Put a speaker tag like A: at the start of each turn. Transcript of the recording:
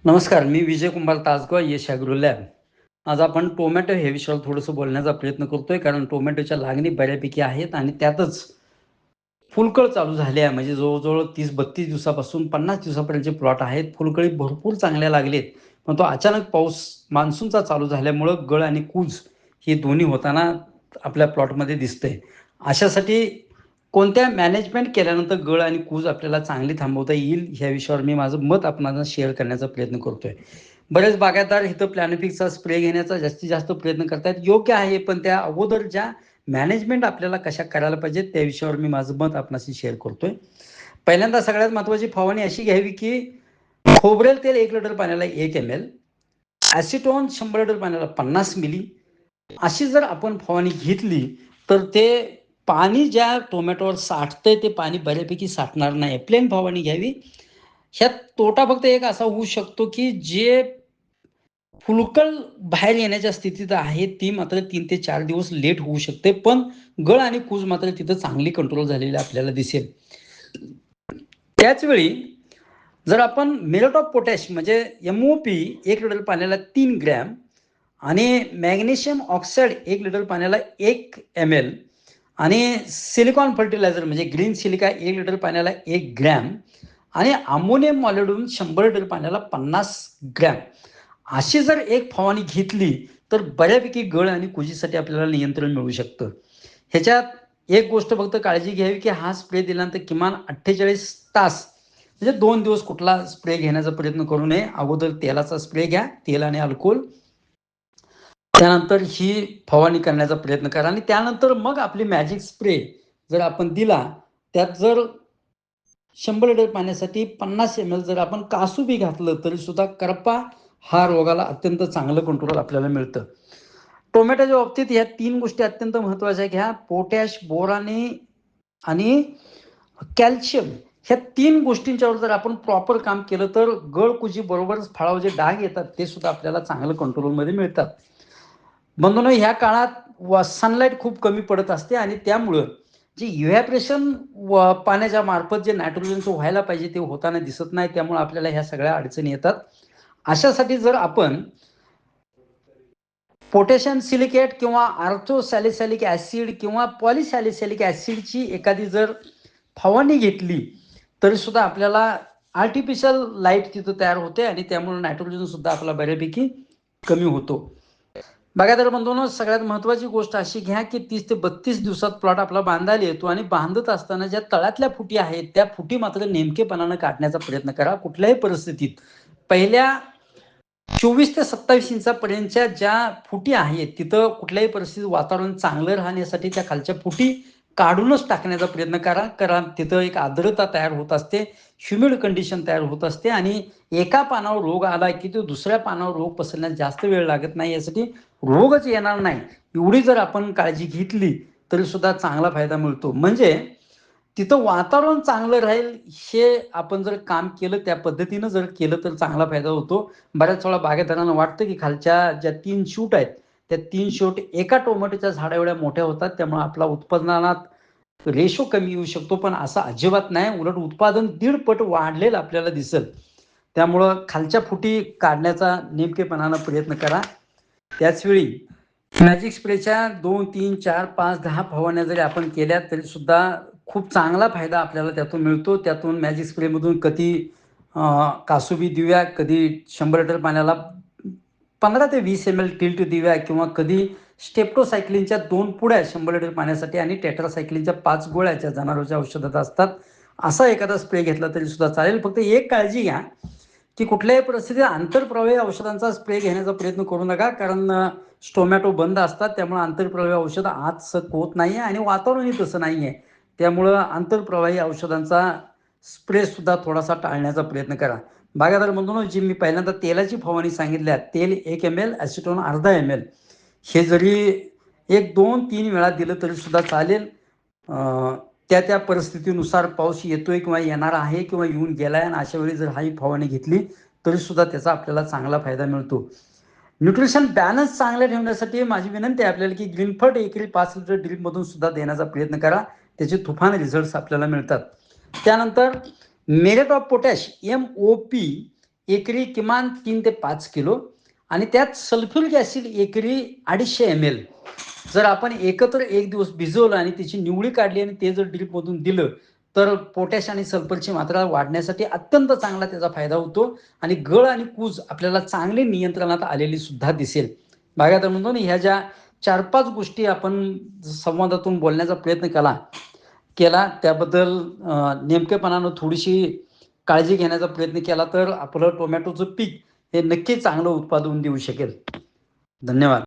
A: नमस्कार, मी विजय कुंभार तासगाव, यश agro lab. आज आपण टोमॅटो हे विषयावर थोडंसं बोलण्याचा प्रयत्न करतोय, कारण टोमॅटोच्या लागणी बऱ्यापैकी आहेत आणि त्यातच फुलकळ चालू झाली आहे. म्हणजे जवळ-जवळ 30-32 दिवसापासून 50 दिवसापर्यंतचे प्लॉट आहेत. फुलकळी भरपूर चांगल्या लागलेत. पण तो अचानक पाऊस मान्सूनचा चालू झाल्यामुळं गळ आणि कूज हे दोन्ही होताना आपल्या प्लॉटमध्ये दिसतंय. अशासाठी कोणत्या मॅनेजमेंट केल्यानंतर गळ आणि कूज आपल्याला चांगली थांबवता येईल, ह्या विषयावर मी माझं मत आपणाला शेअर करण्याचा प्रयत्न करतोय. बरेच बागायतदार इथं प्लॅनिफिक्सचा स्प्रे घेण्याचा जास्तीत जास्त प्रयत्न करतायत. योग्य आहे, पण त्या अगोदर ज्या मॅनेजमेंट आपल्याला कशा करायला पाहिजेत, त्या विषयावर मी माझं मत आपणाशी शेअर करतोय. पहिल्यांदा सगळ्यात महत्त्वाची फवारणी अशी घ्यावी, की खोबरेल तेल 1 लिटर पाण्याला 1 ml, ॲसिटोन 100 लिटर पाण्याला 50 मिली, अशी जर आपण फवारणी घेतली, तर ते पाणी ज्या टोमॅटोवर साठतंय ते पाणी बऱ्यापैकी साठणार नाही. प्लेन फवारणी घ्यावी. ह्यात तोटा फक्त एक असा होऊ शकतो, की जे फुलकळ बाहेर येण्याच्या स्थितीत आहे, ती मात्र 3 ते 4 दिवस लेट होऊ शकते. पण गळ आणि कूज मात्र तिथं चांगली कंट्रोल झालेली आपल्याला दिसेल. त्याचवेळी जर आपण मेलट ऑफ पोटॅश म्हणजे MOP 1 लिटर पाण्याला 3 ग्रॅम आणि मॅग्नेशियम ऑक्साईड 1 लिटर पाण्याला 1 ml आणि सिलिकॉन फर्टिलायझर म्हणजे ग्रीन सिलिका 1 लिटर पाण्याला 1 ग्रॅम आणि अमोनियम मॉलिब्डेनम 100 लिटर पाण्याला 50 ग्रॅम अशी जर एक फवारणी घेतली, तर बऱ्यापैकी गळ आणि कुजीसाठी आपल्याला नियंत्रण मिळू शकतं. ह्याच्यात एक गोष्ट फक्त काळजी घ्यावी, की हा स्प्रे दिल्यानंतर किमान 48 तास म्हणजे 2 दिवस कुठला स्प्रे घेण्याचा प्रयत्न करू नये. अगोदर तेलाचा स्प्रे घ्या, तेल आणि अल्कोहोल. त्यानंतर ही फवारणी करण्याचा प्रयत्न करा आणि त्यानंतर मग आपली मॅजिक स्प्रे जर आपण दिला, त्यात जर 100 लिटर पाण्यासाठी 50 ml जर आपण कासुबी घातलं, तरी सुद्धा करपा हा रोगाला अत्यंत चांगलं कंट्रोल आपल्याला मिळतं. टोमॅटोच्या बाबतीत ह्या 3 गोष्टी अत्यंत महत्त्वाच्या घ्या. पोटॅश, बोराने आणि कॅल्शियम ह्या 3 गोष्टींच्यावर जर आपण प्रॉपर काम केलं, तर गळकुजी बरोबरच फळावर जे डाग येतात, ते सुद्धा आपल्याला चांगलं कंट्रोलमध्ये मिळतात. बंधूंनो, ह्या काळात सनलाईट खूप कमी पडत असते आणि त्यामुळं जे इव्हॅपरेशन पाण्याच्या मार्फत जे नायट्रोजनचं व्हायला पाहिजे ते होताना दिसत नाही. त्यामुळे आपल्याला ह्या सगळ्या अडचणी येतात. अशासाठी जर आपण पोटॅशियम सिलिकेट किंवा आर्थोसॅलिसॅलिक ॲसिड किंवा पॉलिसॅलिसॅलिक ॲसिडची एखादी जर फवारणी घेतली, तरी सुद्धा आपल्याला आर्टिफिशियल लाईट तिथं तयार होते आणि त्यामुळे नायट्रोजन सुद्धा आपला बऱ्यापैकी कमी होतो. बागायतदार बंधूंनो, सगळ्यात महत्त्वाची गोष्ट अशी घ्या, की 30 ते 32 दिवसात प्लॉट आपला बांधायला येतो आणि बांधत असताना ज्या तळातल्या फुटी आहेत, त्या फुटी मात्र नेमकेपणानं काढण्याचा प्रयत्न करा. कुठल्याही परिस्थितीत पहिल्या 24 ते 27 इंचापर्यंतच्या ज्या फुटी आहेत, तिथं कुठल्याही परिस्थितीत वातावरण चांगलं राहण्यासाठी त्या खालच्या फुटी काढूनच टाकण्याचा प्रयत्न करा. कारण तिथं एक आर्द्रता तयार होत असते, ह्युमिड कंडिशन तयार होत असते आणि एका पानावर रोग आला, की तो दुसऱ्या पानावर रोग पसरण्यास जास्त वेळ लागत नाही. यासाठी रोगच येणार नाही, एवढी जर आपण काळजी घेतली, तरी सुद्धा चांगला फायदा मिळतो. म्हणजे तिथं वातावरण चांगलं राहील, हे आपण जर काम केलं, त्या पद्धतीनं जर केलं, तर चांगला फायदा होतो. बऱ्याच वेळा बागायतदारांना वाटतं, की खालच्या ज्या 3 शूट आहेत, त्या 3 शूट एका टोमॅटोच्या झाडा एवढ्या मोठ्या होतात, त्यामुळे आपला उत्पादनात रेशो कमी येऊ शकतो. पण असं अजिबात नाही. उलट उत्पादन 1.5 पट वाढलेलं आपल्याला दिसेल. त्यामुळं खालच्या फुटी काढण्याचा नेमकेपणानं प्रयत्न करा. त्याचवेळी मॅजिक स्प्रेच्या 2, 3, 4, 5, 10 फवारण्या जरी आपण केल्या, तरी सुद्धा खूप चांगला फायदा आपल्याला त्यातून मिळतो. त्यातून मॅजिक स्प्रेमधून कधी कासुबी देऊया, कधी 100 लिटर पाण्याला 15 ते 20 ml टिल्ट देऊया किंवा कधी स्टेप्टोसायक्लिनच्या 2 पुड्या 100 लिटर पाण्यासाठी आणि टेट्रासायक्लिनच्या 5 गोळ्या ज्या जनावरांच्या औषधात असतात, असा एखादा स्प्रे घेतला तरी सुद्धा चालेल. फक्त एक काळजी घ्या, की कुठल्याही परिस्थितीत आंतरप्रवाही औषधांचा स्प्रे घेण्याचा प्रयत्न करू नका. कारण टोमॅटो बंद असतात, त्यामुळे आंतरप्रवाही औषध आत सक होत नाही आणि वातावरणही तसं नाही आहे. त्यामुळं आंतरप्रवाही औषधांचा स्प्रे सुद्धा थोडासा टाळण्याचा प्रयत्न करा. बागायतदार बंधूंनो, जी मी पहिल्यांदा तेलाची फवारणी सांगितल्या, तेल 1 ml, ॲसिटोन अर्धा ml, हे जरी 1, 2, 3 वेळा दिलं तरी सुद्धा चालेल. त्या त्या परिस्थितीनुसार पाऊस येतोय किंवा येणार आहे किंवा येऊन गेलाय आणि अशा वेळी जर ही फवारणी घेतली, तरी सुद्धा त्याचा आपल्याला चांगला फायदा मिळतो. न्यूट्रिशन बॅलन्स चांगलं ठेवण्यासाठी माझी विनंती आहे आपल्याला, की ग्रीनफर्ट एकरी 5 लिटर ड्रिपमधून सुद्धा देण्याचा प्रयत्न करा. त्याचे तुफान रिझल्ट्स आपल्याला मिळतात. त्यानंतर मेलेट ऑफ पोटॅश MOP एकरी किमान 3 ते 5 किलो आणि त्यात सल्फ्युरिक ॲसिड एकरी 250 ml जर आपण एकत्र एक दिवस भिजवलं आणि त्याची निवळी काढली आणि ते जर ड्रीपमधून दिलं तर पोटॅश आणि सल्फरची मात्रा वाढण्यासाठी अत्यंत चांगला त्याचा फायदा होतो आणि गळ आणि कूज आपल्याला चांगली नियंत्रणात आलेली सुद्धा दिसेल. बागायतर म्हणतो ना, ह्या ज्या 4-5 गोष्टी आपण संवादातून बोलण्याचा प्रयत्न केला त्याबद्दल नेमकेपणानं थोडीशी काळजी घेण्याचा प्रयत्न केला तर आपलं टोमॅटोचं पीक हे नक्की चांगलं उत्पादन देऊ शकेल. धन्यवाद.